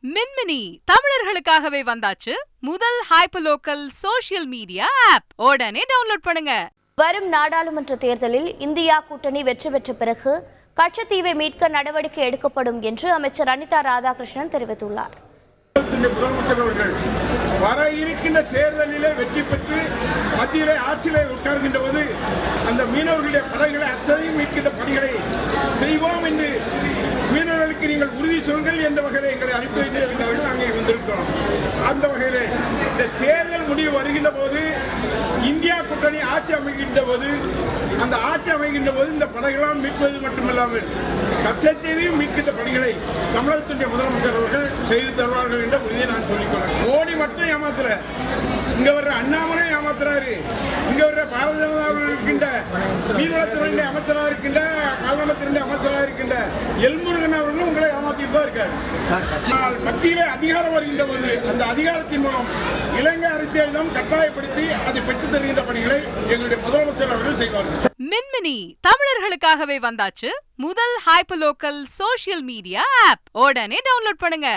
மின்மினி தமிழர்களுக்காகவே வந்தாச்சு முதல் hyperlocal social media app. உடனே டவுன்லோட் பண்ணுங்க. வரும் நாடாளுமன்ற தேர்தலில் இந்தியா கூட்டணி வெற்றி பெற்ற பிறகு கச்சத்தீவை மீட்க நடவடிக்கை எடுக்கப்படும் என்று அமைச்சர் அனிதா ராதாகிருஷ்ணன் தெரிவித்துள்ளார். முதலமைச்சர் அவர்கள் வர இருக்கின்ற தேர்தலிலே வெற்றி பெற்று மத்தியிலே ஆட்சியிலே உட்கார்கின்ற போது அந்த மீனவர்களுடைய படைகளை அத்தனையும் மீட்கின்ற பணிகளை செய்வோம் என்று மீனவர்களுக்கு நீங்கள் உறுதி சொல்கள் என்ற வகையில் எங்களை அனுப்பி வைத்திருக்கின்றவர்கள் நாங்கள் வந்திருக்கிறோம். அந்த வகையில் இந்த தேர்தல் முடிவு வருகின்ற போது இந்தியா கூட்டணி ஆட்சி அமைகின்ற போது அந்த ஆட்சி அமைகின்ற போது இந்த படைகளாம் மீட்பது மட்டுமல்லாமல் கச்சத்தீவையும் மீட்கின்ற பணிகளை தமிழகத்தினுடைய முதலமைச்சர் அவர்கள் செய்து தருவார்கள் என்ற உறுதியை நான் சொல்லிக்கொள்ள. மோடி மட்டும் ஏமாத்துற, இங்க வர்ற அண்ணாமலை ஏமாத்துறாரு, இங்க வர்ற பாரதிய ஜனதாவில் இருக்கின்ற மீன்வளத்துறையினுடைய அமைச்சராக இருக்கின்ற கால்நடைத்துறையினுடைய அமைச்சராக இருக்கின்ற எல்முருகன் அவர்களும் உங்களை ஏமாத்திட்டு தான் இருக்காரு. மத்தியிலே அதிகாரம் வருகின்ற போது அந்த அதிகாரத்தின் மூலம் இலங்கை அரசியலிடம் கட்டாயப்படுத்தி அதை பெற்றுத் தருகின்ற பணிகளை எங்களுடைய முதலமைச்சர் அவர்கள் செய்வார்கள். மின்மினி தமிழர்களுக்காகவே வந்தாச்சு முதல் ஹைப்பர்லோக்கல் சோஷியல் மீடியா ஆப். உடனே டவுன்லோட் பண்ணுங்க.